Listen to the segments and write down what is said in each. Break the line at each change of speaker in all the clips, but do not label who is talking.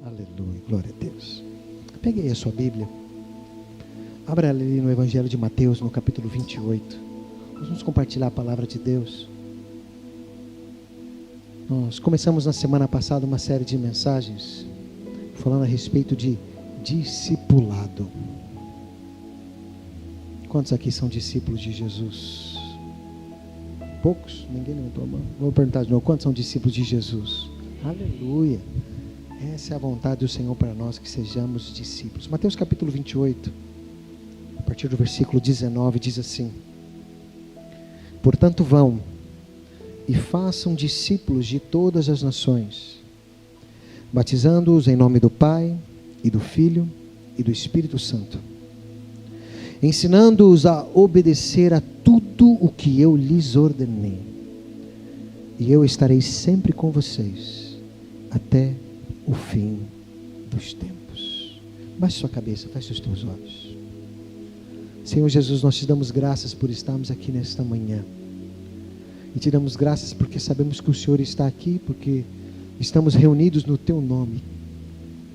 Aleluia, glória a Deus. Pegue aí a sua Bíblia. Abra ela ali no Evangelho de Mateus, no capítulo 28. Nós vamos compartilhar a palavra de Deus. Nós começamos na semana passada uma série de mensagens falando a respeito de discipulado. Quantos aqui são discípulos de Jesus? Poucos? Ninguém levantou a mão. Vou perguntar de novo, quantos são discípulos de Jesus? Aleluia. Essa é a vontade do Senhor para nós, que sejamos discípulos. Mateus capítulo 28, a partir do versículo 19, diz assim: portanto vão e façam discípulos de todas as nações, batizando-os em nome do Pai, e do Filho, e do Espírito Santo, ensinando-os a obedecer a tudo o que eu lhes ordenei. E eu estarei sempre com vocês, até o fim dos tempos. Baixe sua cabeça, feche os teus olhos. Senhor Jesus, nós te damos graças por estarmos aqui nesta manhã. E te damos graças porque sabemos que o Senhor está aqui, porque estamos reunidos no teu nome.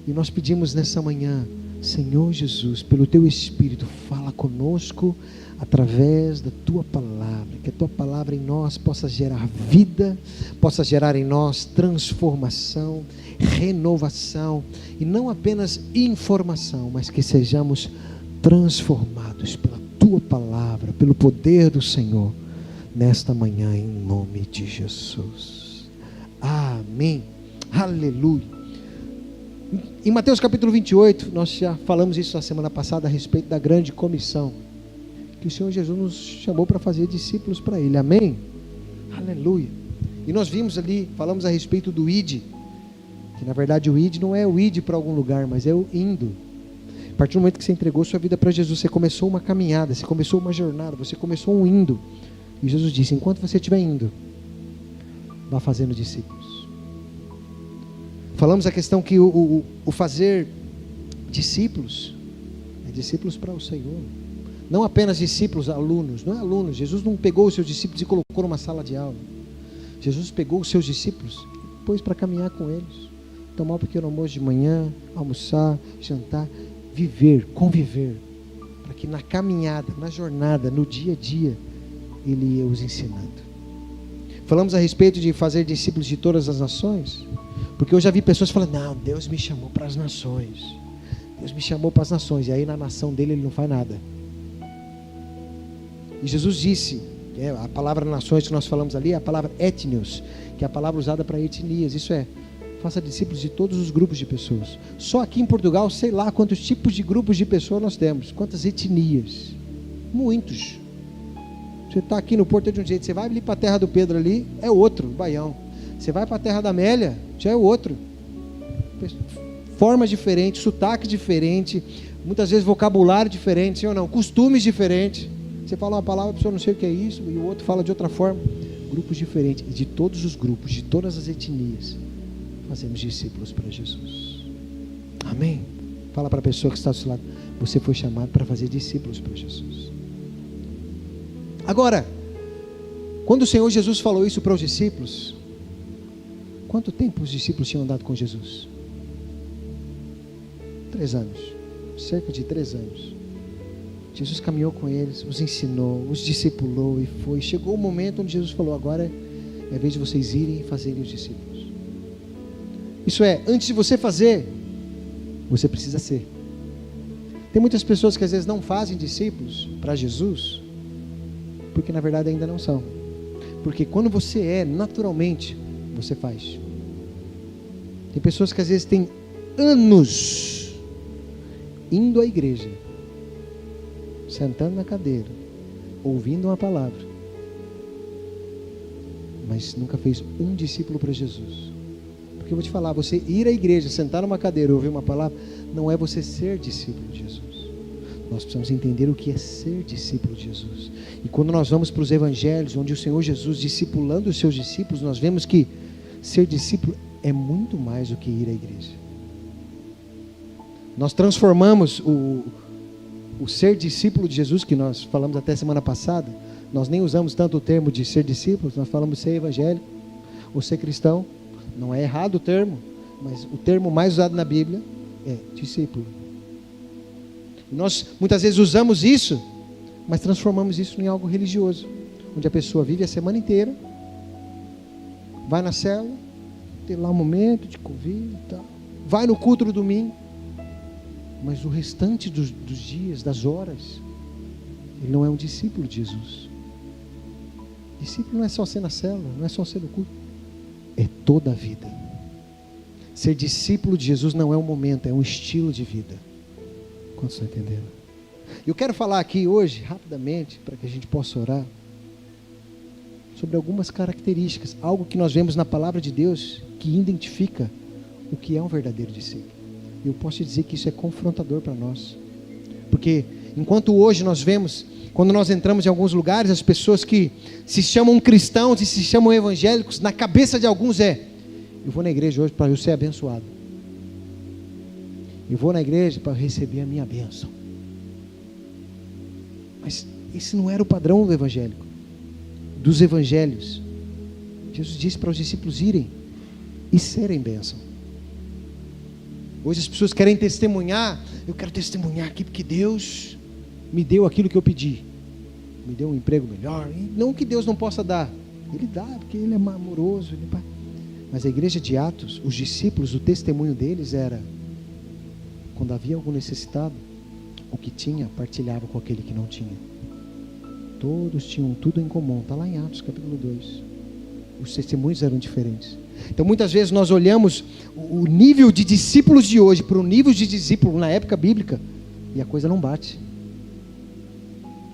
E nós pedimos nessa manhã, Senhor Jesus, pelo teu Espírito, fala conosco através da tua palavra, que a tua palavra em nós possa gerar vida, possa gerar em nós transformação, renovação, e não apenas informação, mas que sejamos transformados pela tua palavra, pelo poder do Senhor, nesta manhã, em nome de Jesus. Amém. Aleluia. Em Mateus capítulo 28, nós já falamos isso na semana passada a respeito da grande comissão, que o Senhor Jesus nos chamou para fazer discípulos para Ele. Amém? Aleluia. E nós vimos ali, falamos a respeito do ID, que na verdade o ID não é o ID para algum lugar, mas é o indo. A partir do momento que você entregou sua vida para Jesus, você começou uma caminhada, você começou uma jornada, você começou um indo. E Jesus disse, enquanto você estiver indo, vá fazendo discípulos. Falamos a questão que o fazer discípulos, é discípulos para o Senhor. Não apenas discípulos, alunos, não é alunos. Jesus não pegou os seus discípulos e colocou numa sala de aula. Jesus pegou os seus discípulos e pôs para caminhar com eles. Tomar um pequeno almoço de manhã, almoçar, jantar, viver, conviver. Para que na caminhada, na jornada, no dia a dia, Ele ia os ensinando. Falamos a respeito de fazer discípulos de todas as nações. Porque eu já vi pessoas falando, não, Deus me chamou para as nações. Deus me chamou para as nações. E aí na nação dele ele não faz nada. E Jesus disse, a palavra nações que nós falamos ali, é a palavra etnios, que é a palavra usada para etnias. Isso é, faça discípulos de todos os grupos de pessoas. Só aqui em Portugal, sei lá quantos tipos de grupos de pessoas nós temos. Quantas etnias. Muitos. Você está aqui no Porto de um jeito, você vai ali para a terra do Pedro ali, é outro, Baião. Você vai para a terra da Amélia, já é outro. Formas diferentes, sotaque diferente, muitas vezes vocabulário diferente, sim ou não? Costumes diferentes. Você fala uma palavra, a pessoa não sei o que é isso, e o outro fala de outra forma. Grupos diferentes, e de todos os grupos, de todas as etnias, fazemos discípulos para Jesus. Amém? Fala para a pessoa que está do seu lado, você foi chamado para fazer discípulos para Jesus. Agora, quando o Senhor Jesus falou isso para os discípulos, quanto tempo os discípulos tinham andado com Jesus? 3 anos, cerca de 3 anos. Jesus caminhou com eles, os ensinou, os discipulou e foi. Chegou o momento onde Jesus falou, agora é vez de vocês irem e fazerem os discípulos. Isso é, antes de você fazer, você precisa ser. Tem muitas pessoas que às vezes não fazem discípulos para Jesus, porque na verdade ainda não são. Porque quando você é, naturalmente, você faz. Tem pessoas que às vezes têm anos indo à igreja, sentando na cadeira, ouvindo uma palavra, mas nunca fez um discípulo para Jesus. Porque eu vou te falar, você ir à igreja, sentar numa cadeira, ouvir uma palavra, não é você ser discípulo de Jesus. Nós precisamos entender o que é ser discípulo de Jesus. E quando nós vamos para os evangelhos, onde o Senhor Jesus discipulando os seus discípulos, nós vemos que ser discípulo é muito mais do que ir à igreja. Nós transformamos o ser discípulo de Jesus, que nós falamos até semana passada, nós nem usamos tanto o termo de ser discípulo, nós falamos ser evangélico ou ser cristão. Não é errado o termo, mas o termo mais usado na Bíblia é discípulo. E nós muitas vezes usamos isso, mas transformamos isso em algo religioso, onde a pessoa vive a semana inteira, vai na célula, tem lá um momento de convívio e tal, vai no culto do domingo, mas o restante dos dias, das horas, ele não é um discípulo de Jesus. Discípulo não é só ser na célula, não é só ser no culto, é toda a vida. Ser discípulo de Jesus não é um momento, é um estilo de vida. Quantos estão entendendo? Eu quero falar aqui hoje, rapidamente, para que a gente possa orar, sobre algumas características, algo que nós vemos na palavra de Deus, que identifica o que é um verdadeiro discípulo. Eu posso te dizer que isso é confrontador para nós, porque enquanto hoje nós vemos, quando nós entramos em alguns lugares, as pessoas que se chamam cristãos e se chamam evangélicos, na cabeça de alguns eu vou na igreja hoje para eu ser abençoado, eu vou na igreja para receber a minha bênção. Mas esse não era o padrão do evangélico, dos evangelhos. Jesus disse para os discípulos irem e serem bênção. Hoje as pessoas querem testemunhar, eu quero testemunhar aqui porque Deus me deu aquilo que eu pedi, me deu um emprego melhor, e não que Deus não possa dar, Ele dá, porque Ele é amoroso, mas a igreja de Atos, os discípulos, o testemunho deles era, quando havia algum necessitado, o que tinha, partilhava com aquele que não tinha. Todos tinham tudo em comum, está lá em Atos capítulo 2, os testemunhos eram diferentes. Então muitas vezes nós olhamos o nível de discípulos de hoje para o nível de discípulo na época bíblica, e a coisa não bate.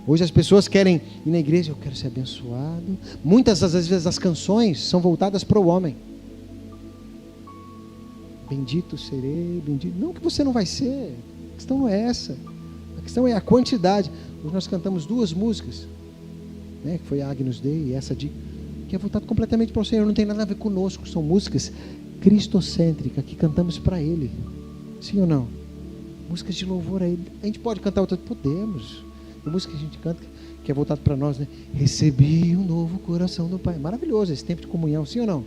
Hoje as pessoas querem ir na igreja, eu quero ser abençoado. Muitas das vezes as canções são voltadas para o homem. Bendito serei, bendito. Não que você não vai ser, a questão não é essa. A questão é a quantidade. Hoje nós cantamos 2 músicas, né, que foi a Agnus Dei e essa de que é voltado completamente para o Senhor, não tem nada a ver conosco, são músicas cristocêntricas que cantamos para Ele. Sim ou não? Músicas de louvor a Ele. A gente pode cantar outras? Podemos. Tem música que a gente canta que é voltado para nós, né? Recebi um novo coração do Pai. Maravilhoso esse tempo de comunhão, sim ou não?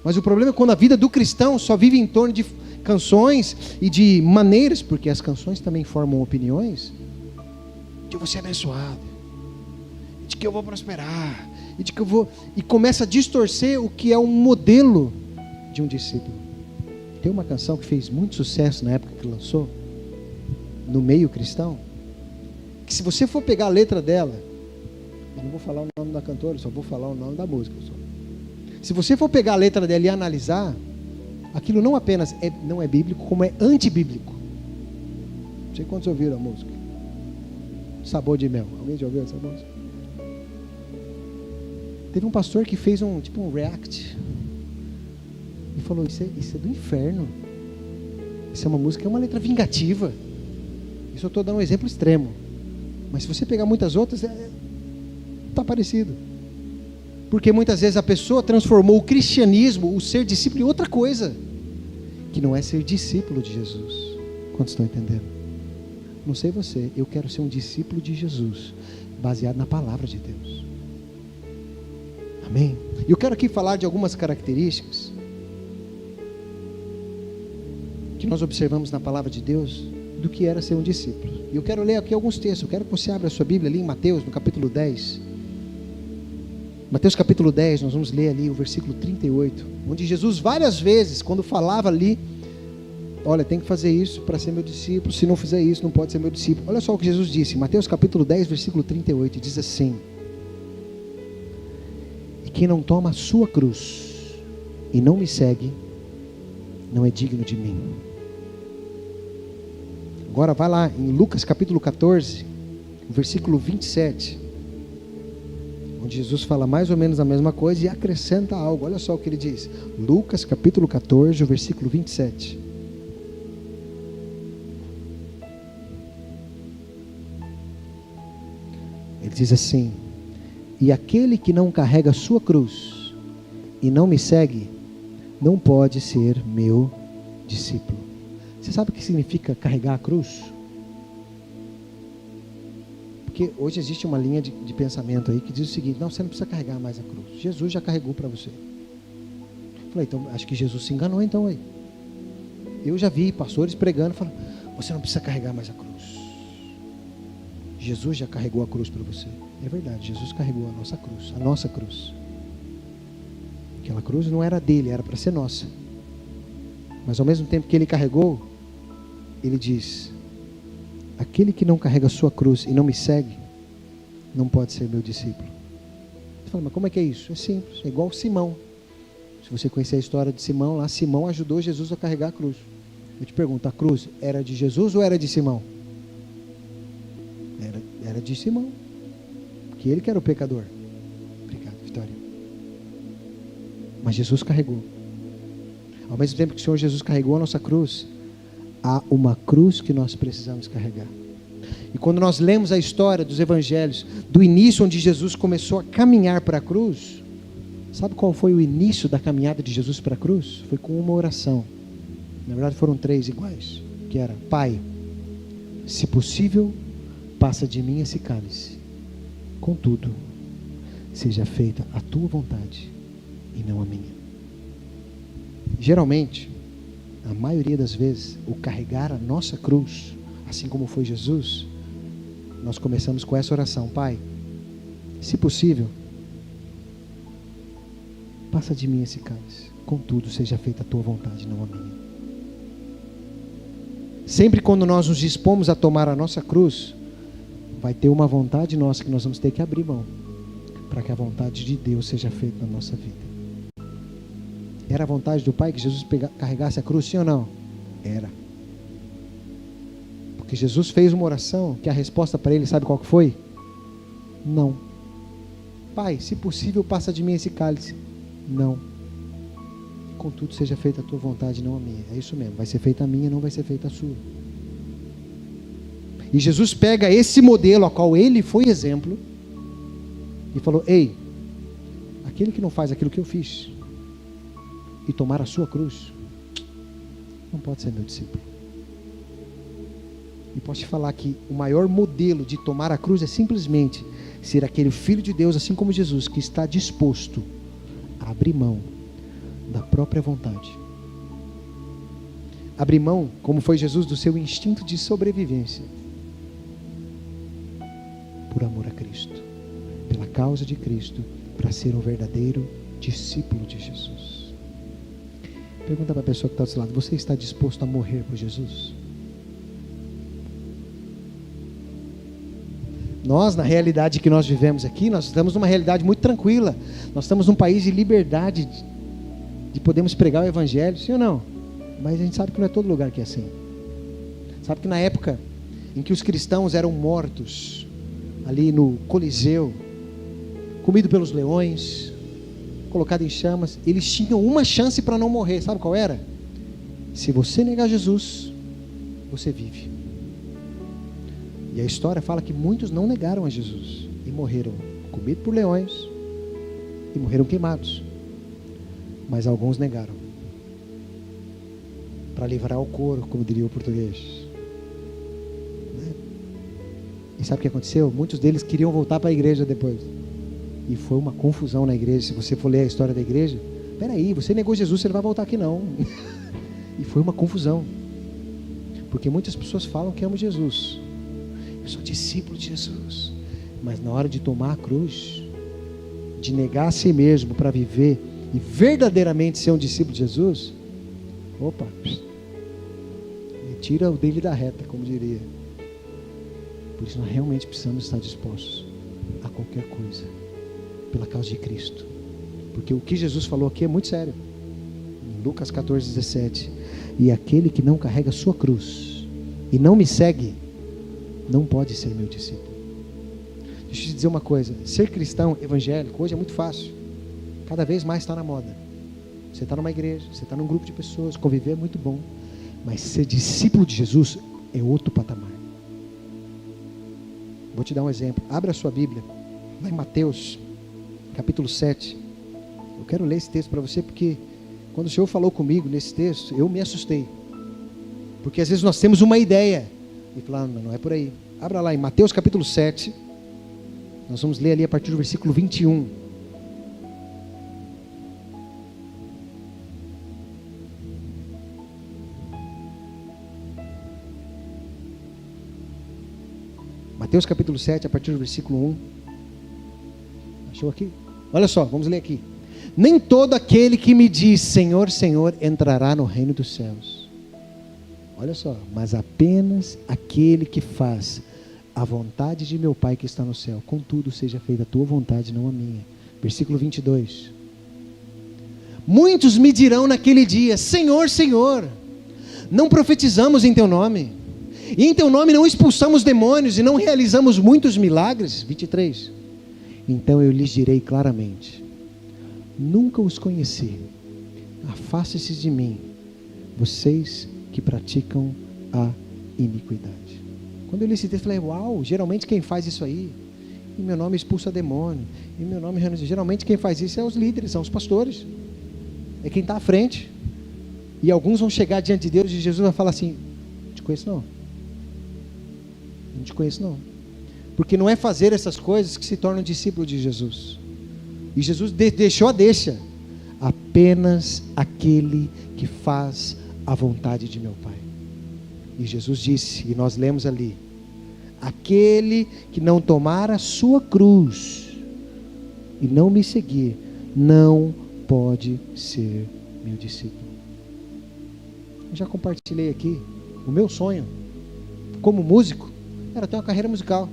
Mas o problema é quando a vida do cristão só vive em torno de canções e de maneiras, porque as canções também formam opiniões, de eu vou ser abençoado, de que eu vou prosperar, e de que eu vou... E começa a distorcer o que é um modelo de um discípulo. Tem uma canção que fez muito sucesso na época que lançou, no meio cristão, que se você for pegar a letra dela, eu não vou falar o nome da cantora, só vou falar o nome da música só. Se você for pegar a letra dela e analisar, aquilo não apenas não é bíblico, como é antibíblico. Não sei quantos ouviram a música. Sabor de Mel. Alguém já ouviu essa música? Teve um pastor que fez um react e falou, isso é do inferno. Isso é uma música, é uma letra vingativa. Isso eu estou dando um exemplo extremo. Mas se você pegar muitas outras, está parecido. Porque muitas vezes a pessoa transformou o cristianismo, o ser discípulo, em outra coisa, que não é ser discípulo de Jesus. Quantos estão entendendo? Não sei você, eu quero ser um discípulo de Jesus, baseado na palavra de Deus. Amém? E eu quero aqui falar de algumas características que nós observamos na palavra de Deus, do que era ser um discípulo. E eu quero ler aqui alguns textos. Eu quero que você abra a sua Bíblia ali em Mateus, no capítulo 10. Mateus capítulo 10, nós vamos ler ali o versículo 38, onde Jesus várias vezes, quando falava ali, olha, tem que fazer isso para ser meu discípulo, se não fizer isso, não pode ser meu discípulo. Olha só o que Jesus disse, Mateus capítulo 10, versículo 38, diz assim: e quem não toma a sua cruz e não me segue, não é digno de mim. Agora vai lá em Lucas capítulo 14, versículo 27, onde Jesus fala mais ou menos a mesma coisa e acrescenta algo. Olha só o que ele diz, Lucas capítulo 14, versículo 27. Ele diz assim: e aquele que não carrega a sua cruz e não me segue, não pode ser meu discípulo. Você sabe o que significa carregar a cruz? Porque hoje existe uma linha de pensamento aí que diz o seguinte: não, você não precisa carregar mais a cruz, Jesus já carregou para você. Eu falei, então acho que Jesus se enganou então aí. Eu já vi pastores pregando, falando, você não precisa carregar mais a cruz. Jesus já carregou a cruz para você. É verdade, Jesus carregou a nossa cruz. Aquela cruz não era dele, era para ser nossa. Mas ao mesmo tempo que ele carregou, ele diz, aquele que não carrega a sua cruz e não me segue, não pode ser meu discípulo. Você fala, mas como é que é isso? É simples, é igual Simão. Se você conhecer a história de Simão, lá Simão ajudou Jesus a carregar a cruz. Eu te pergunto, a cruz era de Jesus ou era de Simão? Era de Simão, porque ele que era o pecador. Obrigado, Vitória. Mas Jesus carregou. Ao mesmo tempo que o Senhor Jesus carregou a nossa cruz, há uma cruz que nós precisamos carregar. E quando nós lemos a história dos evangelhos, do início onde Jesus começou a caminhar para a cruz, sabe qual foi o início da caminhada de Jesus para a cruz? Foi com uma oração. Na verdade foram 3 iguais, que era, Pai, se possível, passa de mim esse cálice. Contudo, seja feita a tua vontade e não a minha. Geralmente, a maioria das vezes, o carregar a nossa cruz, assim como foi Jesus, nós começamos com essa oração, Pai, se possível, passa de mim esse cálice, contudo seja feita a tua vontade, não a minha. Sempre quando nós nos dispomos a tomar a nossa cruz, vai ter uma vontade nossa que nós vamos ter que abrir mão, para que a vontade de Deus seja feita na nossa vida. Era a vontade do Pai que Jesus carregasse a cruz, sim ou não? Era. Porque Jesus fez uma oração, que a resposta para ele, sabe qual que foi? Não. Pai, se possível, passa de mim esse cálice. Não. Contudo, seja feita a tua vontade, não a minha. É isso mesmo, vai ser feita a minha, não vai ser feita a sua. E Jesus pega esse modelo, a qual ele foi exemplo, e falou, ei, aquele que não faz aquilo que eu fiz, e tomar a sua cruz, não pode ser meu discípulo. E posso te falar que o maior modelo de tomar a cruz é simplesmente ser aquele filho de Deus, assim como Jesus, que está disposto a abrir mão da própria vontade. Abrir mão, como foi Jesus, do seu instinto de sobrevivência, por amor a Cristo, pela causa de Cristo, para ser um verdadeiro discípulo de Jesus. Pergunta para a pessoa que está do seu lado, você está disposto a morrer por Jesus? Nós, na realidade que nós vivemos aqui, nós estamos numa realidade muito tranquila. Nós estamos num país de liberdade, de podermos pregar o Evangelho, sim ou não? Mas a gente sabe que não é todo lugar que é assim. Sabe que na época em que os cristãos eram mortos, ali no Coliseu, comido pelos leões, colocado em chamas, eles tinham uma chance para não morrer, sabe qual era? Se você negar Jesus, você vive. E a história fala que muitos não negaram a Jesus e morreram comidos por leões e morreram queimados. Mas alguns negaram para livrar o couro, como diria o português. E sabe o que aconteceu? Muitos deles queriam voltar para a igreja depois. E foi uma confusão na igreja. Se você for ler a história da igreja, peraí, você negou Jesus, você não vai voltar aqui não. E foi uma confusão. Porque muitas pessoas falam que amam Jesus. Eu sou discípulo de Jesus. Mas na hora de tomar a cruz, de negar a si mesmo para viver e verdadeiramente ser um discípulo de Jesus, opa, tira o dele da reta, como diria. Por isso nós realmente precisamos estar dispostos a qualquer coisa, pela causa de Cristo. Porque o que Jesus falou aqui é muito sério. Em Lucas 14:17, e aquele que não carrega a sua cruz e não me segue, não pode ser meu discípulo. Deixa eu te dizer uma coisa, ser cristão evangélico hoje é muito fácil, cada vez mais está na moda. Você está numa igreja, você está num grupo de pessoas, conviver é muito bom, mas ser discípulo de Jesus é outro patamar. Vou te dar um exemplo, abra a sua Bíblia lá em Mateus capítulo 7. Eu quero ler esse texto para você, porque quando o Senhor falou comigo nesse texto, eu me assustei, porque às vezes nós temos uma ideia e falamos, não é por aí. Abra lá em Mateus capítulo 7, nós vamos ler ali a partir do versículo 21. Mateus capítulo 7, a partir do versículo 1. Achou aqui? Olha só, vamos ler aqui. Nem todo aquele que me diz Senhor, Senhor, entrará no reino dos céus. Olha só, mas apenas aquele que faz a vontade de meu Pai que está no céu. Contudo, seja feita a tua vontade, não a minha. Versículo 22. Muitos me dirão naquele dia, Senhor, Senhor, não profetizamos em teu nome, e em teu nome não expulsamos demônios, e não realizamos muitos milagres. 23. Então eu lhes direi claramente, nunca os conheci, afaste-se de mim, vocês que praticam a iniquidade. Quando eu li esse texto, eu falei, uau, geralmente quem faz isso aí, em meu nome expulsa demônio, em meu nome, geralmente quem faz isso é os líderes, são os pastores, é quem está à frente, e alguns vão chegar diante de Deus, e Jesus vai falar assim, não te conheço não, não te conheço não, porque não é fazer essas coisas que se torna um discípulo de Jesus, e Jesus deixou a deixa, apenas aquele que faz a vontade de meu Pai. E Jesus disse, e nós lemos ali, aquele que não tomar a sua cruz e não me seguir, não pode ser meu discípulo. Eu já compartilhei aqui, o meu sonho, como músico, era ter uma carreira musical.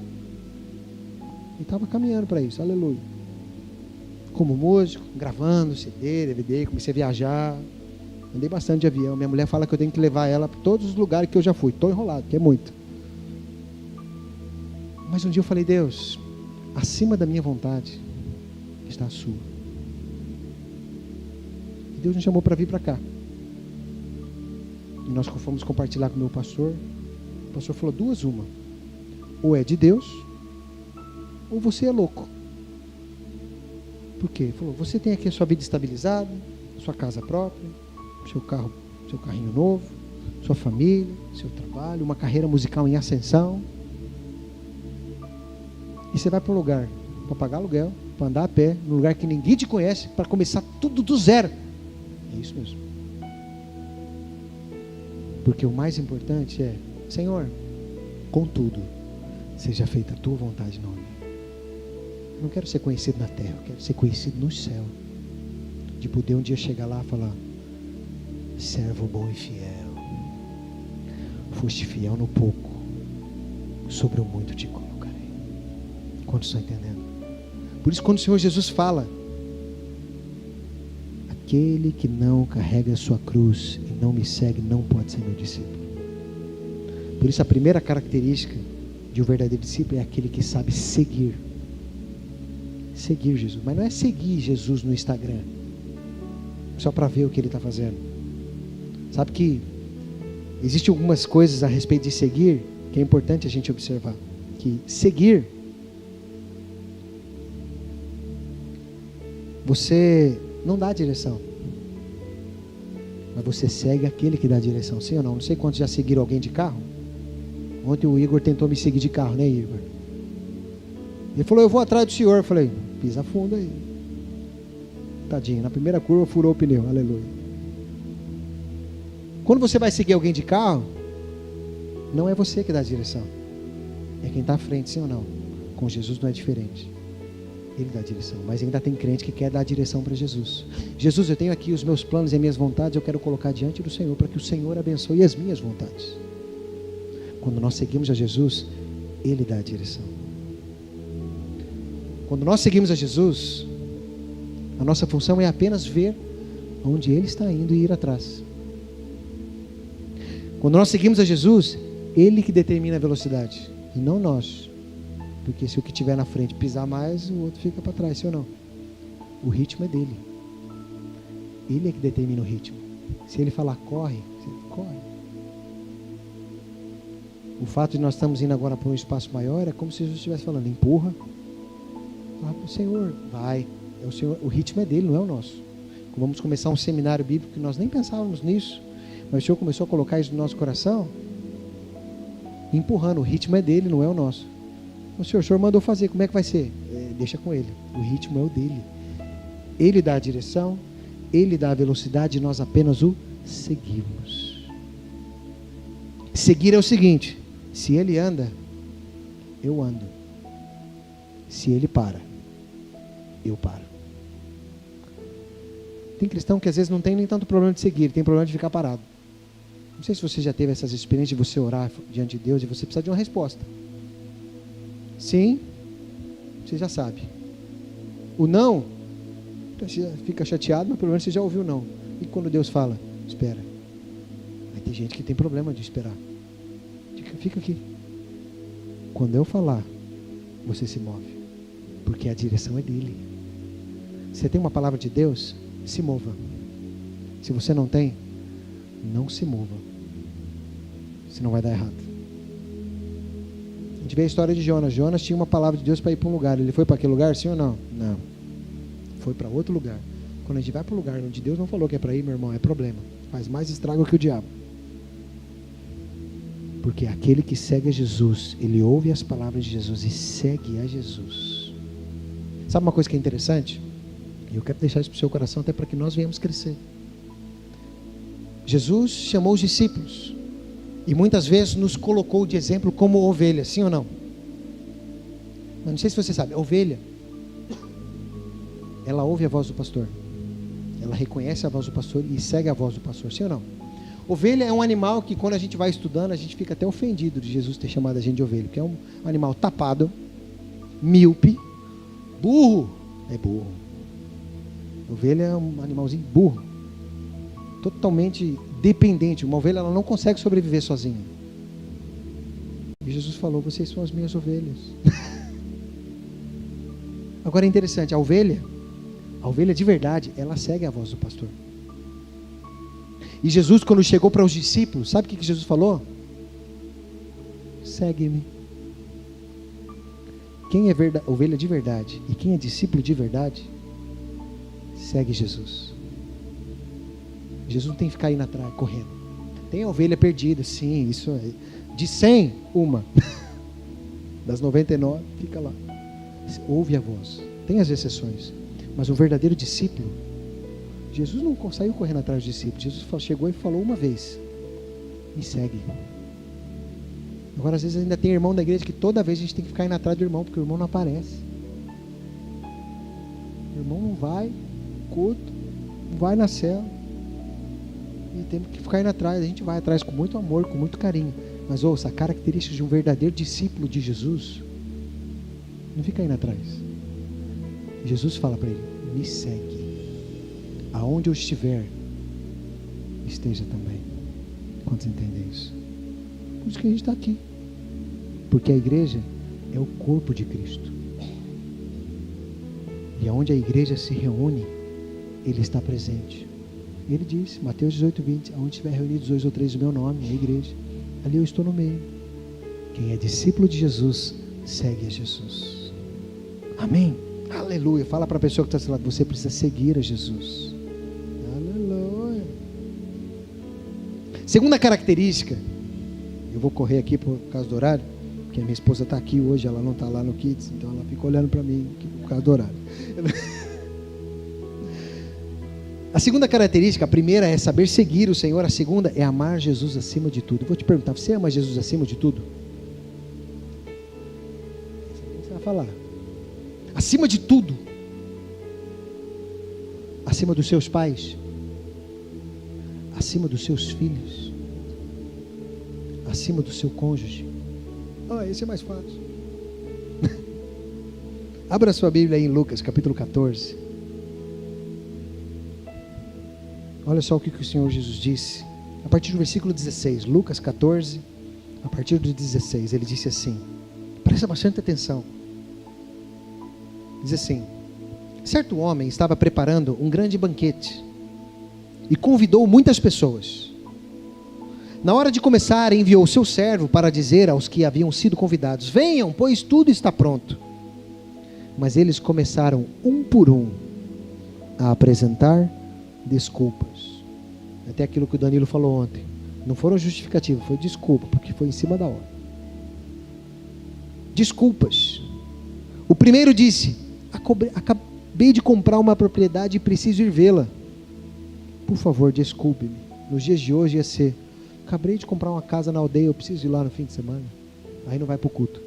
E estava caminhando para isso, aleluia. Como músico, gravando CD, DVD, comecei a viajar. Andei bastante de avião. Minha mulher fala que eu tenho que levar ela para todos os lugares que eu já fui. Estou enrolado, que é muito. Mas um dia eu falei, Deus, acima da minha vontade está a sua. E Deus nos chamou para vir para cá. E nós fomos compartilhar com o meu pastor. O pastor falou, duas uma. Ou é de Deus, ou você é louco. Por quê? Ele falou, você tem aqui a sua vida estabilizada, a sua casa própria, seu carro, seu carrinho novo, sua família, seu trabalho, uma carreira musical em ascensão. E você vai para um lugar para pagar aluguel, para andar a pé, num lugar que ninguém te conhece, para começar tudo do zero. É isso mesmo. Porque o mais importante é, Senhor, contudo, seja feita a tua vontade, não a minha. Eu não quero ser conhecido na terra, eu quero ser conhecido no céu. De poder um dia chegar lá e falar, servo bom e fiel, foste fiel no pouco, sobre o muito te colocarei. Quantos estão entendendo? Por isso quando o Senhor Jesus fala, aquele que não carrega a sua cruz e não me segue, não pode ser meu discípulo. Por isso a primeira característica de um verdadeiro discípulo é aquele que sabe seguir. Seguir Jesus, mas não é seguir Jesus no Instagram, só para ver o que ele está fazendo. Sabe que existem algumas coisas a respeito de seguir que é importante a gente observar. Que seguir, você não dá a direção, mas você segue aquele que dá a direção, sim ou não? Não sei quantos já seguiram alguém de carro. Ontem o Igor tentou me seguir de carro, né, Igor? Ele falou, eu vou atrás do senhor. Eu falei, pisa fundo aí. Tadinho, na primeira curva furou o pneu, aleluia. Quando você vai seguir alguém de carro, não é você que dá a direção, é quem está à frente, sim ou não? Com Jesus não é diferente, ele dá a direção, mas ainda tem crente que quer dar a direção para Jesus. Jesus, eu tenho aqui os meus planos e as minhas vontades, eu quero colocar diante do Senhor, para que o Senhor abençoe as minhas vontades. Quando nós seguimos a Jesus, ele dá a direção. Quando nós seguimos a Jesus, a nossa função é apenas ver onde ele está indo e ir atrás. Quando nós seguimos a Jesus, ele que determina a velocidade, e não nós. Porque se o que estiver na frente pisar mais, o outro fica para trás, sim ou não? O ritmo é dele. Ele é que determina o ritmo. Se ele falar corre, você corre. O fato de nós estamos indo agora para um espaço maior é como se Jesus estivesse falando, empurra. Fala para o Senhor, vai. É o Senhor, o ritmo é dele, não é o nosso. Vamos começar um seminário bíblico que nós nem pensávamos nisso. Mas o Senhor começou a colocar isso no nosso coração, empurrando, o ritmo é dele, não é o nosso. O Senhor mandou fazer, como é que vai ser? Deixa com ele, o ritmo é o dele. Ele dá a direção, ele dá a velocidade e nós apenas o seguimos. Seguir é o seguinte, se ele anda, eu ando. Se ele para, eu paro. Tem cristão que às vezes não tem nem tanto problema de seguir, tem problema de ficar parado. Não sei se você já teve essas experiências de você orar diante de Deus e você precisa de uma resposta. Sim, você já sabe. O não, você fica chateado, mas pelo menos você já ouviu o não. E quando Deus fala, espera. Aí tem gente que tem problema de esperar. Fica aqui. Quando eu falar, você se move. Porque a direção é dele. Você tem uma palavra de Deus? Se mova. Se você não tem, não se mova. Senão vai dar errado. A gente vê a história de Jonas. Jonas tinha uma palavra de Deus para ir para um lugar. Ele foi para aquele lugar, sim ou não? Não. Foi para outro lugar. Quando a gente vai para um lugar onde Deus não falou que é para ir, meu irmão, é problema. Faz mais estrago que o diabo. Porque aquele que segue a Jesus, ele ouve as palavras de Jesus e segue a Jesus. Sabe uma coisa que é interessante? E eu quero deixar isso para o seu coração, até para que nós venhamos crescer. Jesus chamou os discípulos e muitas vezes nos colocou de exemplo como ovelha, sim ou não? Mas não sei se você sabe, a ovelha, ela ouve a voz do pastor. Ela reconhece a voz do pastor e segue a voz do pastor, sim ou não? Ovelha é um animal que quando a gente vai estudando, a gente fica até ofendido de Jesus ter chamado a gente de ovelha, porque é um animal tapado, míope, burro, é burro. Ovelha é um animalzinho burro, totalmente dependente. Uma ovelha, ela não consegue sobreviver sozinha. E Jesus falou, vocês são as minhas ovelhas. Agora é interessante, a ovelha de verdade, ela segue a voz do pastor. E Jesus, quando chegou para os discípulos, sabe o que Jesus falou? Segue-me. Quem é ovelha de verdade e quem é discípulo de verdade, segue Jesus. Jesus não tem que ficar indo atrás, correndo. Tem a ovelha perdida, sim, isso é. De 100, uma. Das 99, fica lá. Ouve a voz. Tem as exceções. Mas um verdadeiro discípulo, Jesus não saiu correndo atrás dos discípulos. Jesus chegou e falou uma vez. E segue. Agora, às vezes, ainda tem irmão da igreja que toda vez a gente tem que ficar indo atrás do irmão, porque o irmão não aparece. O irmão não vai, culto, não vai na cela. E temos que ficar indo atrás. A gente vai atrás com muito amor, com muito carinho. Mas ouça, a característica de um verdadeiro discípulo de Jesus, não fica indo atrás. Jesus fala para ele, me segue. Aonde eu estiver, esteja também. Quantos entendem isso? Por isso que a gente está aqui. Porque a igreja é o corpo de Cristo. E aonde a igreja se reúne, Ele está presente. Ele disse, Mateus 18:20, aonde estiver reunidos 2 ou 3 do meu nome, é a igreja. Ali eu estou no meio. Quem é discípulo de Jesus, segue a Jesus. Amém? Aleluia. Fala para a pessoa que está do seu lado, você precisa seguir a Jesus. Aleluia. Segunda característica, eu vou correr aqui por causa do horário, porque a minha esposa está aqui hoje, ela não está lá no Kids, então ela fica olhando para mim por causa do horário. A segunda característica, a primeira é saber seguir o Senhor, a segunda é amar Jesus acima de tudo. Eu vou te perguntar, você ama Jesus acima de tudo? Você vai falar. Acima de tudo. Acima dos seus pais. Acima dos seus filhos. Acima do seu cônjuge. Esse é mais fácil. Abra sua Bíblia aí em Lucas, capítulo 14. Olha só o que o Senhor Jesus disse. A partir do versículo 16. Lucas 14, a partir do 16. Ele disse assim. Presta bastante atenção. Diz assim: certo homem estava preparando um grande banquete e convidou muitas pessoas. Na hora de começar, enviou seu servo para dizer aos que haviam sido convidados: venham, pois tudo está pronto. Mas eles começaram um por um a apresentar desculpas. Até aquilo que o Danilo falou ontem. Não foram justificativas, foi desculpa, porque foi em cima da hora. Desculpas. O primeiro disse: acabei de comprar uma propriedade e preciso ir vê-la. Por favor, desculpe-me. Nos dias de hoje ia ser: acabei de comprar uma casa na aldeia, eu preciso ir lá no fim de semana. Aí não vai para o culto.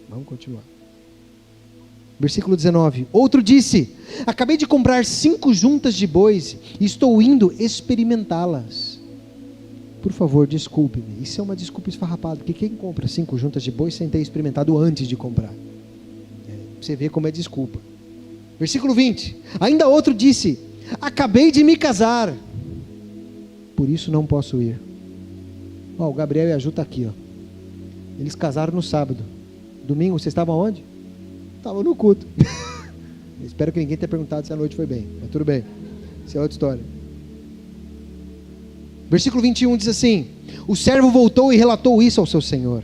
Vamos continuar. Versículo 19. Outro disse: acabei de comprar 5 juntas de bois e estou indo experimentá-las. Por favor, desculpe-me. Isso é uma desculpa esfarrapada, porque quem compra 5 juntas de bois sem ter experimentado antes de comprar? Você vê como é desculpa. Versículo 20. Ainda outro disse: acabei de me casar, por isso não posso ir. O Gabriel e a Ju estão aqui. Eles casaram no sábado. Domingo, vocês estavam onde? Estavam no culto. Espero que ninguém tenha perguntado se a noite foi bem, mas tudo bem, isso é outra história. Versículo 21 diz assim: o servo voltou e relatou isso ao seu senhor.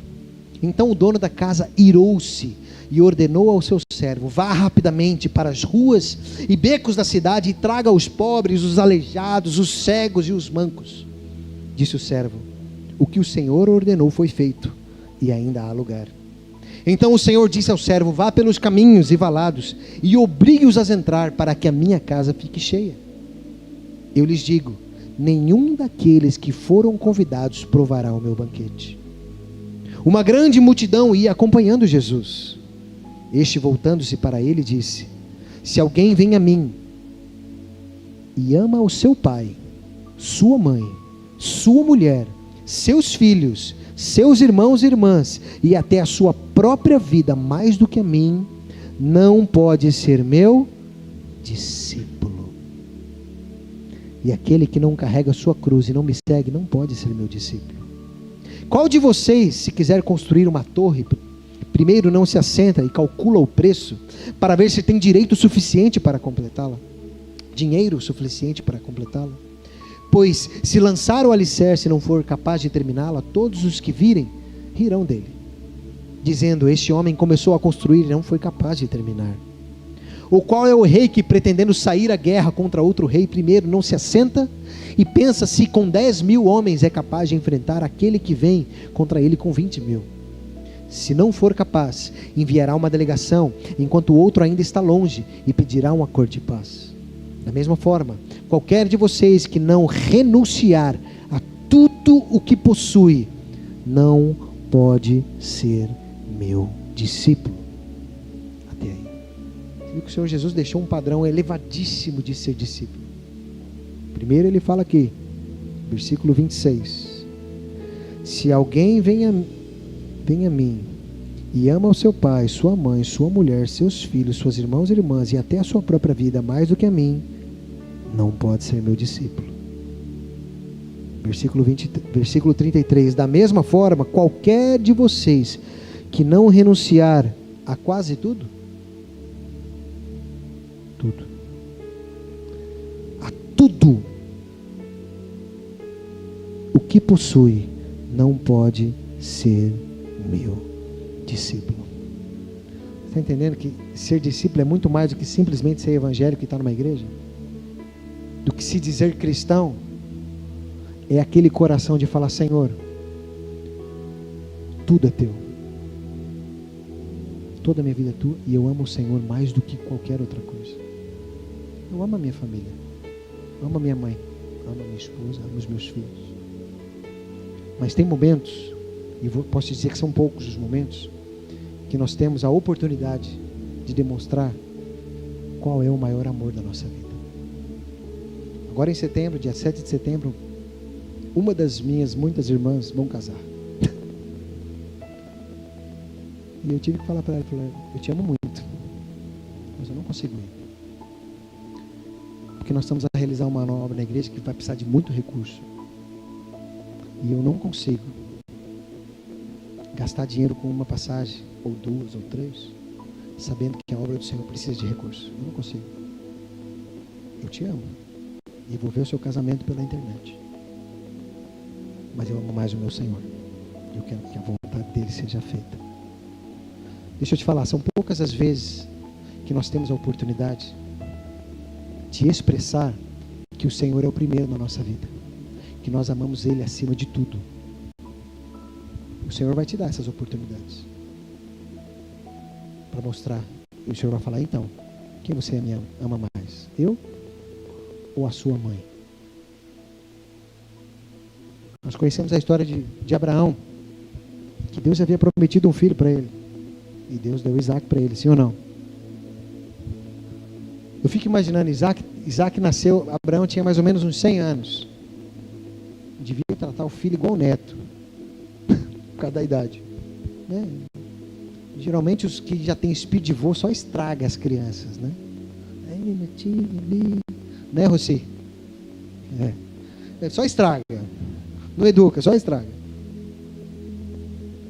Então o dono da casa irou-se e ordenou ao seu servo: vá rapidamente para as ruas e becos da cidade e traga os pobres, os aleijados, os cegos e os mancos. Disse o servo: o que o Senhor ordenou foi feito, e ainda há lugar. Então o Senhor disse ao servo: vá pelos caminhos e valados e obrigue-os a entrar, para que a minha casa fique cheia. Eu lhes digo: nenhum daqueles que foram convidados provará o meu banquete. Uma grande multidão ia acompanhando Jesus. Este, voltando-se para ele, disse: se alguém vem a mim e ama o seu pai, sua mãe, sua mulher, seus filhos, seus irmãos e irmãs, e até a sua própria vida mais do que a mim, não pode ser meu discípulo. E aquele que não carrega a sua cruz e não me segue, não pode ser meu discípulo. Qual de vocês, se quiser construir uma torre, primeiro não se assenta e calcula o preço, para ver se tem direito suficiente para completá-la? Dinheiro suficiente para completá-la? Pois se lançar o alicerce e não for capaz de terminá-la, todos os que virem rirão dele, dizendo: este homem começou a construir e não foi capaz de terminar. Ou qual é o rei que, pretendendo sair à guerra contra outro rei, primeiro não se assenta e pensa se com 10.000 homens é capaz de enfrentar aquele que vem contra ele com 20.000? Se não for capaz, enviará uma delegação, enquanto o outro ainda está longe, e pedirá um acordo de paz. Da mesma forma, qualquer de vocês que não renunciar a tudo o que possui, não pode ser meu discípulo. Até aí. Você viu que o Senhor Jesus deixou um padrão elevadíssimo de ser discípulo. Primeiro ele fala aqui, versículo 26. Se alguém vem a mim e ama o seu pai, sua mãe, sua mulher, seus filhos, seus irmãos e irmãs, e até a sua própria vida mais do que a mim, não pode ser meu discípulo. Versículo 33. Da mesma forma, qualquer de vocês que não renunciar a quase tudo, a tudo o que possui, não pode ser meu discípulo. Está entendendo que ser discípulo é muito mais do que simplesmente ser evangélico e estar numa igreja? Do que se dizer cristão, é aquele coração de falar: Senhor, tudo é teu, toda a minha vida é tua, e eu amo o Senhor mais do que qualquer outra coisa. Eu amo a minha família, amo a minha mãe, amo a minha esposa, amo os meus filhos. Mas tem momentos, e posso dizer que são poucos os momentos, que nós temos a oportunidade de demonstrar qual é o maior amor da nossa vida. Agora em setembro, dia 7 de setembro, uma das minhas muitas irmãs vão casar. E eu tive que falar para ela, eu te amo muito, mas eu não consigo ir. Porque nós estamos a realizar uma nova obra na igreja que vai precisar de muito recurso. E eu não consigo gastar dinheiro com uma passagem, ou 2 ou 3, sabendo que a obra do Senhor precisa de recurso. Eu não consigo. Eu te amo. E vou ver o seu casamento pela internet. Mas eu amo mais o meu Senhor. Eu quero que a vontade dele seja feita. Deixa eu te falar, são poucas as vezes que nós temos a oportunidade de expressar que o Senhor é o primeiro na nossa vida, que nós amamos Ele acima de tudo. O Senhor vai te dar essas oportunidades para mostrar. E o Senhor vai falar: então, quem você ama mais? Eu ou a sua mãe? Nós conhecemos a história de Abraão, que Deus havia prometido um filho para ele. E Deus deu Isaac para ele, sim ou não? Eu fico imaginando, Isaac nasceu, Abraão tinha mais ou menos uns 100 anos. Devia tratar o filho igual o neto, por causa da idade. Né? Geralmente os que já têm espírito de vô só estraga as crianças, né? Aí, netinho, ali. Né, Rossi? Só estraga. Não educa, só estraga.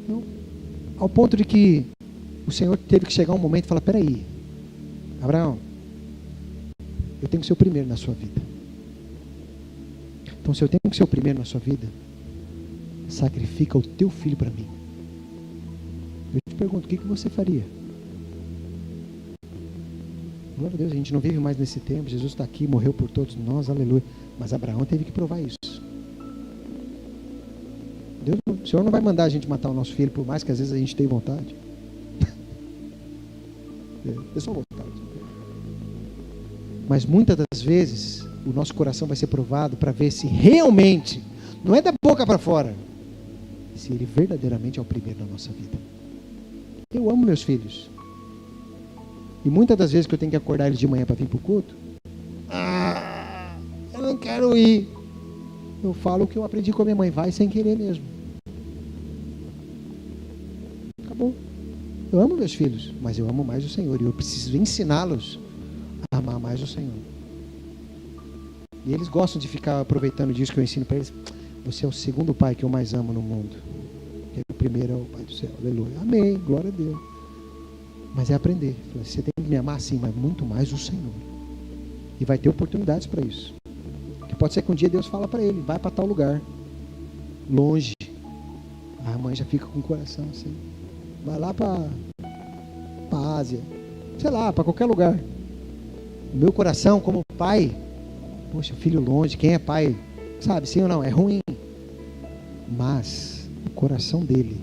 Então, ao ponto de que o Senhor teve que chegar um momento e falar: peraí, Abraão, eu tenho que ser o primeiro na sua vida. Então, se eu tenho que ser o primeiro na sua vida, sacrifica o teu filho para mim. Eu te pergunto, o que você faria? Glória a Deus, a gente não vive mais nesse tempo. Jesus está aqui, morreu por todos nós, aleluia. Mas Abraão teve que provar isso. O Senhor não vai mandar a gente matar o nosso filho, por mais que às vezes a gente tenha vontade. É só vontade. Mas muitas das vezes o nosso coração vai ser provado para ver se realmente, não é da boca para fora, se ele verdadeiramente é o primeiro na nossa vida. Eu amo meus filhos. E muitas das vezes que eu tenho que acordar eles de manhã para vir para o culto, eu não quero ir. Eu falo o que eu aprendi com a minha mãe: vai sem querer mesmo. Acabou. Eu amo meus filhos, mas eu amo mais o Senhor. E eu preciso ensiná-los a amar mais o Senhor. E eles gostam de ficar aproveitando disso que eu ensino para eles. Você é o segundo pai que eu mais amo no mundo. O primeiro é o Pai do céu. Aleluia. Amém. Glória a Deus. Mas é aprender. Você tem que me amar sim, mas muito mais o Senhor. E vai ter oportunidades para isso. Que pode ser que um dia Deus fala para ele: vai para tal lugar, longe. A mãe já fica com o coração assim: vai lá para a Ásia, sei lá, para qualquer lugar. O meu coração como pai, poxa, filho longe, quem é pai sabe, sim ou não, é ruim. Mas o coração dele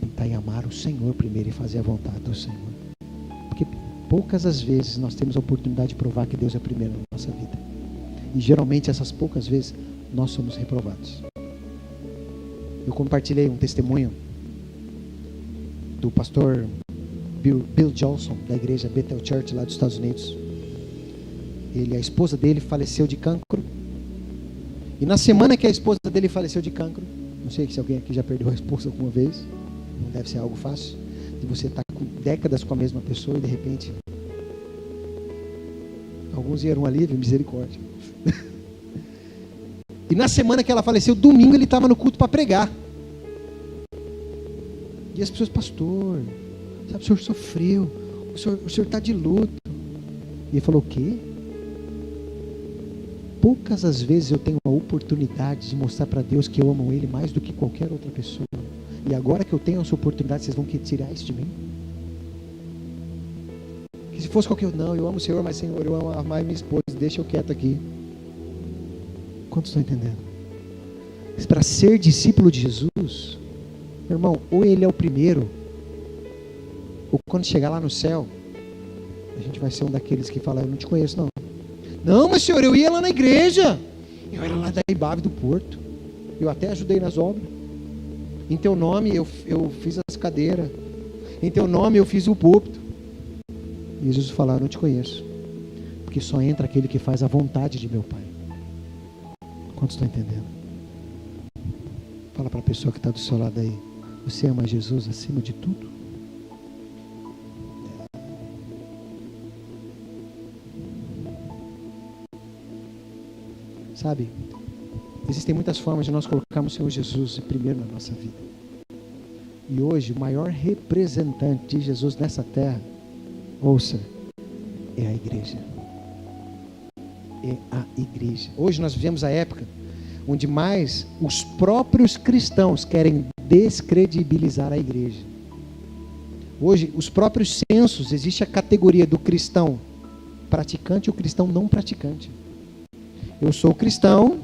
está em amar o Senhor primeiro e fazer a vontade do Senhor. Porque poucas as vezes nós temos a oportunidade de provar que Deus é primeiro na nossa vida. E geralmente essas poucas vezes nós somos reprovados. Eu compartilhei um testemunho do pastor Bill Johnson, da igreja Bethel Church lá dos Estados Unidos. A esposa dele faleceu de cancro. E na semana que a esposa dele faleceu de cancro, não sei se alguém aqui já perdeu a esposa alguma vez, não deve ser algo fácil, de você estar com décadas com a mesma pessoa e de repente alguns vieram um alívio, misericórdia. E na semana que ela faleceu, domingo ele estava no culto para pregar. E as pessoas: pastor, sabe, o senhor sofreu, o senhor está de luto. E ele falou: o quê? Poucas as vezes eu tenho a oportunidade de mostrar para Deus que eu amo Ele mais do que qualquer outra pessoa. E agora que eu tenho essa oportunidade, vocês vão querer tirar isso de mim? Que se fosse qualquer... Não, eu amo o Senhor, mas Senhor, eu amo mais minha esposa, deixa eu quieto aqui. Quantos estão entendendo? Para ser discípulo de Jesus, meu irmão, ou ele é o primeiro, ou quando chegar lá no céu, a gente vai ser um daqueles que fala: eu não te conheço não. Não, mas Senhor, eu ia lá na igreja, eu era lá da Ibave do Porto, eu até ajudei nas obras, em teu nome eu fiz as cadeiras, em teu nome eu fiz o púlpito. E Jesus fala: eu não te conheço, porque só entra aquele que faz a vontade de meu Pai. Quantos estão entendendo? Fala para a pessoa que está do seu lado aí: você ama Jesus acima de tudo? Sabe, existem muitas formas de nós colocarmos o Senhor Jesus primeiro na nossa vida. E hoje o maior representante de Jesus nessa terra, ouça, é a igreja. É a igreja. Hoje nós vivemos a época onde mais os próprios cristãos querem descredibilizar a igreja. Hoje, os próprios censos, existe a categoria do cristão praticante e o cristão não praticante. Eu sou cristão,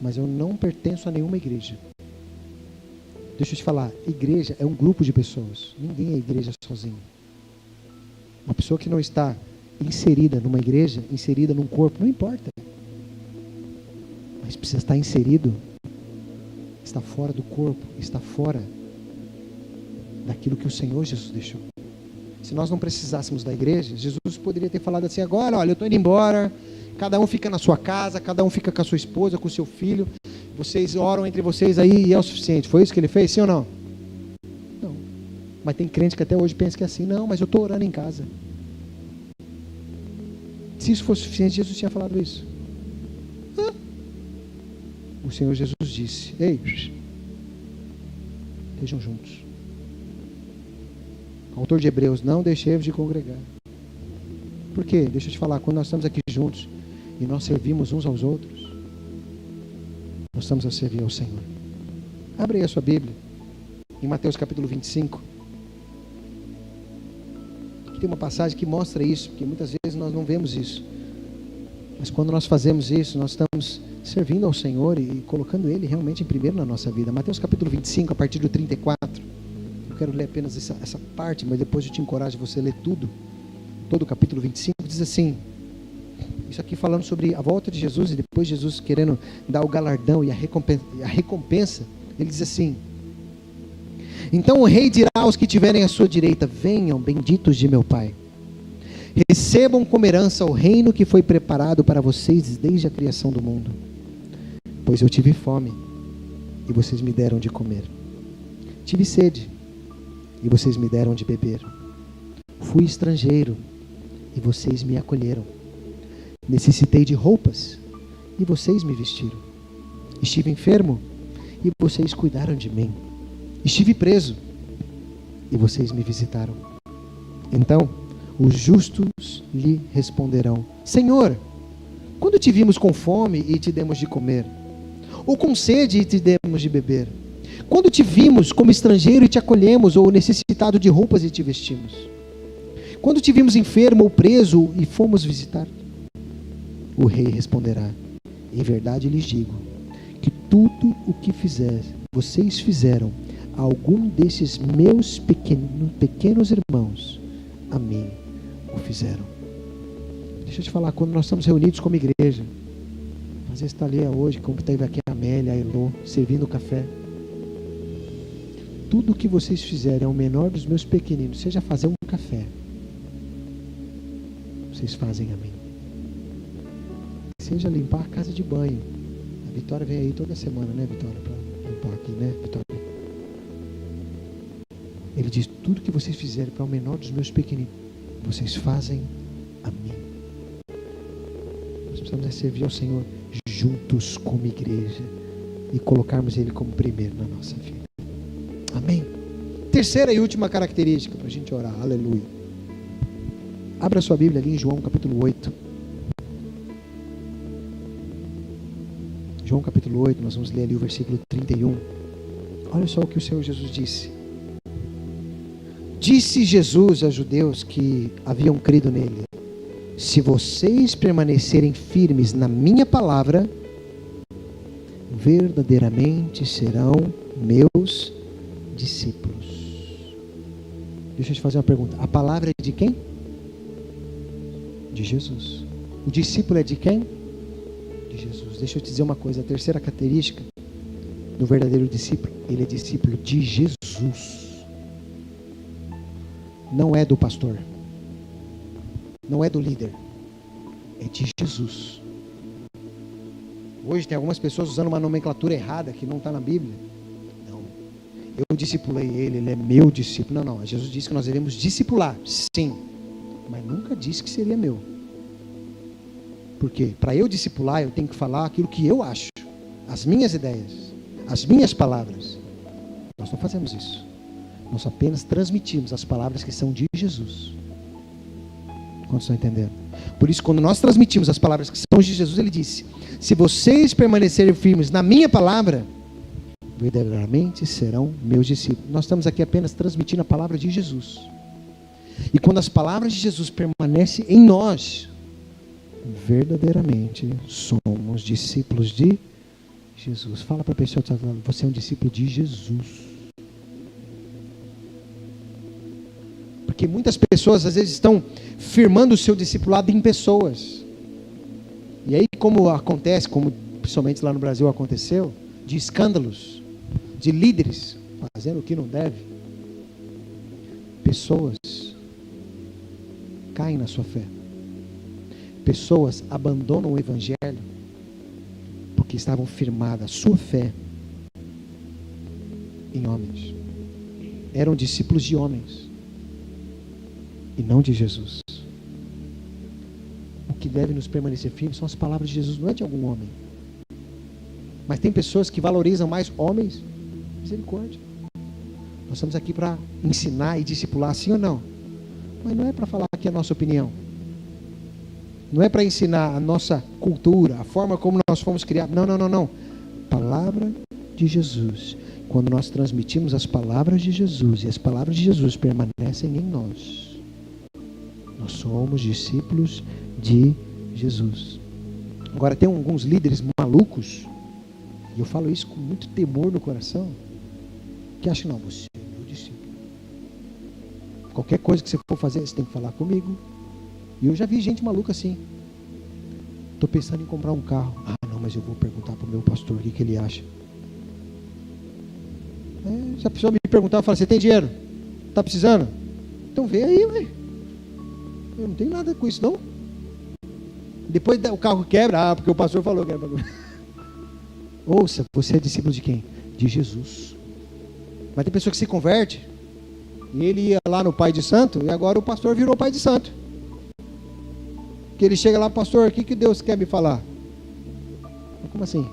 mas eu não pertenço a nenhuma igreja. Deixa eu te falar, igreja é um grupo de pessoas. Ninguém é igreja sozinho. Uma pessoa que não está inserida numa igreja, inserida num corpo, não importa. Mas precisa estar inserido, está fora do corpo, está fora daquilo que o Senhor Jesus deixou. Se nós não precisássemos da igreja, Jesus poderia ter falado assim: agora, olha, eu estou indo embora, cada um fica na sua casa, cada um fica com a sua esposa, com o seu filho, vocês oram entre vocês aí e é o suficiente. Foi isso que ele fez, sim ou não? Não. Mas tem crente que até hoje pensa que é assim: não, mas eu estou orando em casa. Se isso fosse suficiente, Jesus tinha falado isso. O Senhor Jesus disse: ei, estejam juntos. O autor de Hebreus: não deixemos de congregar. Por quê? Deixa eu te falar, quando nós estamos aqui juntos e nós servimos uns aos outros, nós estamos a servir ao Senhor. Abre aí a sua Bíblia, em Mateus capítulo 25. Aqui tem uma passagem que mostra isso, porque muitas vezes nós não vemos isso. Mas quando nós fazemos isso, nós estamos servindo ao Senhor e colocando Ele realmente em primeiro na nossa vida. Mateus capítulo 25, a partir do 34. Eu quero ler apenas essa parte, mas depois eu te encorajo a você ler tudo. Todo o capítulo 25 diz assim. Isso aqui falando sobre a volta de Jesus e depois Jesus querendo dar o galardão e a recompensa. Ele diz assim: então o rei dirá aos que tiverem à sua direita: venham, benditos de meu Pai. Recebam como herança o reino que foi preparado para vocês desde a criação do mundo. Pois eu tive fome, e vocês me deram de comer. Tive sede, e vocês me deram de beber. Fui estrangeiro, e vocês me acolheram. Necessitei de roupas, e vocês me vestiram. Estive enfermo, e vocês cuidaram de mim. Estive preso, e vocês me visitaram. Então os justos lhe responderão: Senhor, quando te vimos com fome e te demos de comer? Ou com sede e te demos de beber? Quando te vimos como estrangeiro e te acolhemos, ou necessitado de roupas e te vestimos? Quando te vimos enfermo ou preso e fomos visitar? O rei responderá: em verdade lhes digo, que tudo o que vocês fizeram a algum desses meus pequenos irmãos, a mim o fizeram. Deixa eu te falar, quando nós estamos reunidos como igreja, às vezes está ali hoje, como teve aqui a Amélia, a Elô, servindo café. Tudo o que vocês fizerem ao menor dos meus pequeninos, seja fazer um café, vocês fazem a mim. Seja limpar a casa de banho. A Vitória vem aí toda semana, né, Vitória? Para limpar aqui, né, Vitória? Ele diz: tudo que vocês fizerem para o menor dos meus pequeninos, vocês fazem a mim. Nós precisamos servir ao Senhor juntos como igreja e colocarmos Ele como primeiro na nossa vida. Amém? Terceira e última característica para a gente orar. Aleluia. Abra sua Bíblia ali em João capítulo 8. João capítulo 8, nós vamos ler ali o versículo 31. Olha só o que o Senhor Jesus disse. Disse Jesus aos judeus que haviam crido nele: se vocês permanecerem firmes na minha palavra, verdadeiramente serão meus discípulos. Deixa eu te fazer uma pergunta. A palavra é de quem? De Jesus. O discípulo é de quem? De Jesus. Deixa eu te dizer uma coisa. A terceira característica do verdadeiro discípulo: ele é discípulo de Jesus. Não é do pastor, não é do líder, é de Jesus. Hoje tem algumas pessoas usando uma nomenclatura errada que não está na Bíblia. Não, eu discipulei ele é meu discípulo. Não, Jesus disse que nós devemos discipular, sim, mas nunca disse que seria meu. Por quê? Para eu discipular, eu tenho que falar aquilo que eu acho, as minhas ideias, as minhas palavras. Nós não fazemos isso. Nós apenas transmitimos as palavras que são de Jesus. Quantos estão entendendo? Por isso, quando nós transmitimos as palavras que são de Jesus, ele disse: se vocês permanecerem firmes na minha palavra, verdadeiramente serão meus discípulos. Nós estamos aqui apenas transmitindo a palavra de Jesus. E quando as palavras de Jesus permanecem em nós, verdadeiramente somos discípulos de Jesus. Fala para a pessoa que está falando: você é um discípulo de Jesus. Porque muitas pessoas às vezes estão firmando o seu discipulado em pessoas. E aí, como acontece, como principalmente lá no Brasil aconteceu, de escândalos, de líderes fazendo o que não deve, Pessoas caem na sua fé. Pessoas abandonam o Evangelho porque estavam firmadas sua fé em homens. Eram discípulos de homens e não de Jesus. O que deve nos permanecer firmes são as palavras de Jesus, não é de algum homem. Mas tem pessoas que valorizam mais homens. Misericórdia. Nós estamos aqui para ensinar e discipular, sim ou não? Mas não é para falar aqui a nossa opinião. Não é para ensinar a nossa cultura, a forma como nós fomos criados. Não, não, não, não. Palavra de Jesus. Quando nós transmitimos as palavras de Jesus e as palavras de Jesus permanecem em nós, nós somos discípulos de Jesus. Agora tem alguns líderes malucos, e eu falo isso com muito temor no coração, que acham, não, você é meu discípulo. Qualquer coisa que você for fazer, você tem que falar comigo. E eu já vi gente maluca assim. Estou pensando em comprar um carro. Ah, não, mas eu vou perguntar para o meu pastor o que ele acha. Se a pessoa me perguntar, eu falo, você tem dinheiro? Está precisando? Então vem aí, ué. Eu não tenho nada com isso, não. Depois o carro quebra, porque o pastor falou que era bagulho. Ouça, você é discípulo de quem? De Jesus. Mas tem pessoa que se converte, e ele ia lá no pai de santo, e agora o pastor virou pai de santo. Que ele chega lá, pastor, o que Deus quer me falar? Como assim?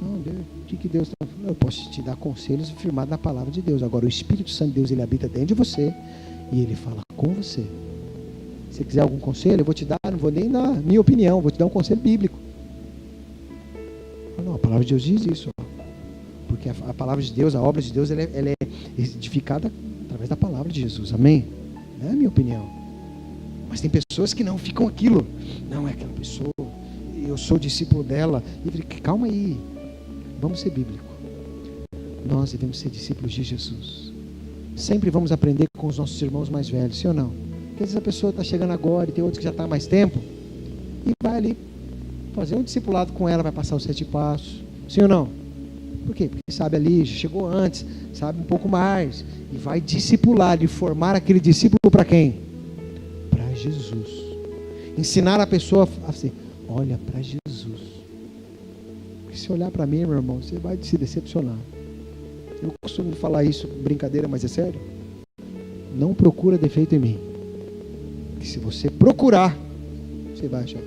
Não, Deus, o que Deus está falando? Eu posso te dar conselhos firmados na palavra de Deus. Agora o Espírito Santo de Deus, ele habita dentro de você, e ele fala com você. Se quiser algum conselho, eu vou te dar, não vou nem dar minha opinião, vou te dar um conselho bíblico. Não, a palavra de Deus diz isso, ó. Porque a palavra de Deus, a obra de Deus, ela é edificada através da palavra de Jesus, amém? Não é a minha opinião. Mas tem pessoas que não ficam aquilo. Não, é aquela pessoa, eu sou discípulo dela. E eu falei, calma aí, vamos ser bíblico. Nós devemos ser discípulos de Jesus. Sempre vamos aprender com os nossos irmãos mais velhos, sim ou não? Porque às vezes a pessoa está chegando agora e tem outros que já está há mais tempo, e vai ali fazer um discipulado com ela, vai passar os 7 passos, sim ou não? Por quê? Porque sabe ali, chegou antes, sabe um pouco mais, e vai discipular e formar aquele discípulo para quem? Para Jesus. Ensinar a pessoa assim, olha para Jesus. Porque se olhar para mim, meu irmão, você vai se decepcionar. Eu costumo falar isso com brincadeira, mas é sério. Não procura defeito em mim. Que se você procurar, você vai achar.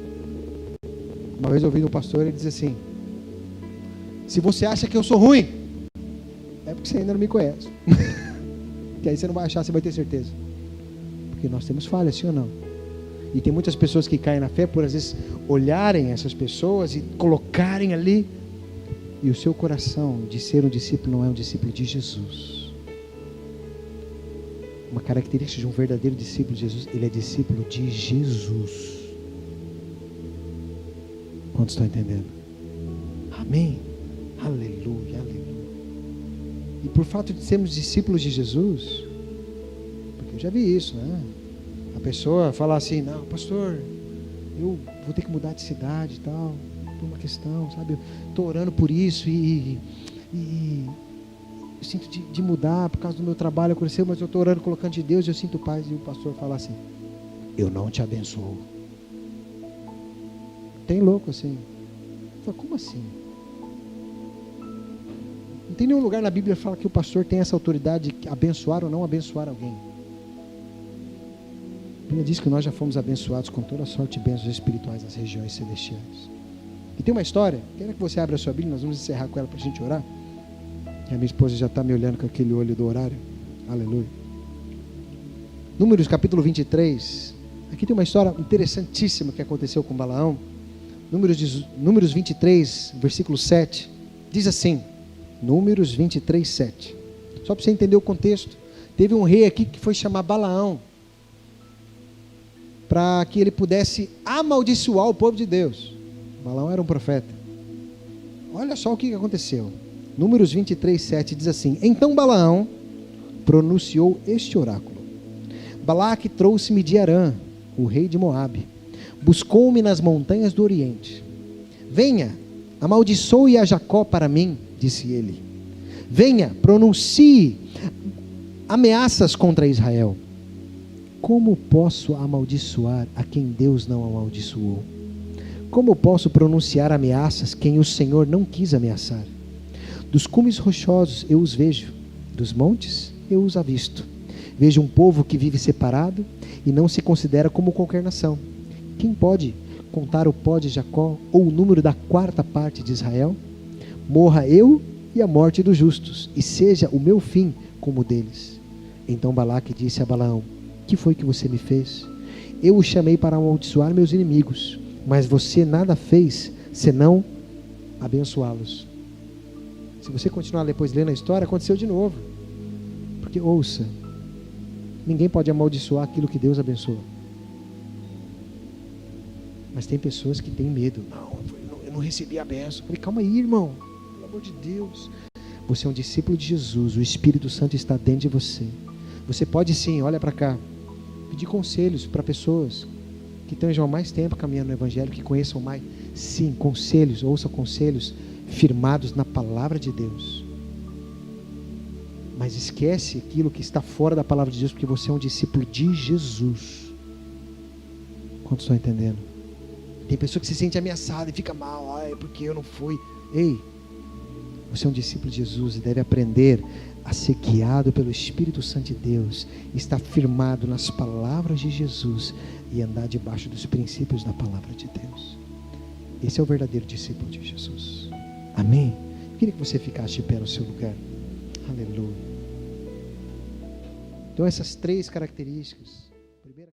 Uma vez eu ouvi um pastor, ele diz assim, se você acha que eu sou ruim, é porque você ainda não me conhece. Que aí você não vai achar, você vai ter certeza. Porque nós temos falhas, sim ou não? E tem muitas pessoas que caem na fé por às vezes olharem essas pessoas e colocarem ali, e o seu coração de ser um discípulo não é um discípulo de Jesus. Uma característica de um verdadeiro discípulo de Jesus, ele é discípulo de Jesus. Quantos estão entendendo? Amém? Aleluia, aleluia. E por fato de sermos discípulos de Jesus, porque eu já vi isso, né? A pessoa fala assim, não, pastor, eu vou ter que mudar de cidade e tal, por uma questão, sabe? Estou orando por isso e eu sinto de mudar por causa do meu trabalho aconteceu, mas eu estou orando, colocando de Deus e eu sinto paz. E o pastor fala assim, eu não te abençoo. Tem louco assim. Fala, como assim? Não tem nenhum lugar na Bíblia que fala que o pastor tem essa autoridade de abençoar ou não abençoar alguém. A Bíblia diz que nós já fomos abençoados com toda sorte de bênçãos espirituais nas regiões celestiais. E tem uma história, quero que você abra a sua Bíblia, nós vamos encerrar com ela para a gente orar. E a minha esposa já está me olhando com aquele olho do horário. Aleluia. Números capítulo 23. Aqui tem uma história interessantíssima que aconteceu com Balaão. Números 23, versículo 7. Diz assim, Números 23, 7. Só para você entender o contexto. Teve um rei aqui que foi chamar Balaão, para que ele pudesse amaldiçoar o povo de Deus. Balaão era um profeta. Olha só o que aconteceu. Números 23, 7 diz assim, então Balaão pronunciou este oráculo. Balaque trouxe-me de Arã, o rei de Moabe. Buscou-me nas montanhas do Oriente. Venha, amaldiçoe a Jacó para mim, disse ele. Venha, pronuncie ameaças contra Israel. Como posso amaldiçoar a quem Deus não amaldiçoou? Como posso pronunciar ameaças quem o Senhor não quis ameaçar? Dos cumes rochosos eu os vejo, dos montes eu os avisto. Vejo um povo que vive separado e não se considera como qualquer nação. Quem pode contar o pó de Jacó ou o número da quarta parte de Israel? Morra eu e a morte dos justos, e seja o meu fim como o deles. Então Balaque disse a Balaão: que foi que você me fez? Eu o chamei para amaldiçoar meus inimigos, mas você nada fez senão abençoá-los. Se você continuar depois lendo a história, aconteceu de novo. Porque, ouça, ninguém pode amaldiçoar aquilo que Deus abençoa. Mas tem pessoas que têm medo. Não, eu não recebi a bênção. Eu falei, calma aí, irmão. Pelo amor de Deus. Você é um discípulo de Jesus. O Espírito Santo está dentro de você. Você pode sim, olha para cá, pedir conselhos para pessoas que estejam há mais tempo caminhando no Evangelho, que conheçam mais. Sim, conselhos, ouça conselhos firmados na palavra de Deus. Mas esquece aquilo que está fora da palavra de Deus, porque você é um discípulo de Jesus. Quantos estão entendendo? Tem pessoa que se sente ameaçada e fica mal, ai, porque eu não fui. Ei, você é um discípulo de Jesus e deve aprender a ser guiado pelo Espírito Santo de Deus, estar firmado nas palavras de Jesus e andar debaixo dos princípios da palavra de Deus. Esse é o verdadeiro discípulo de Jesus. Amém? Eu queria que você ficasse de pé no seu lugar. Aleluia. Então essas três características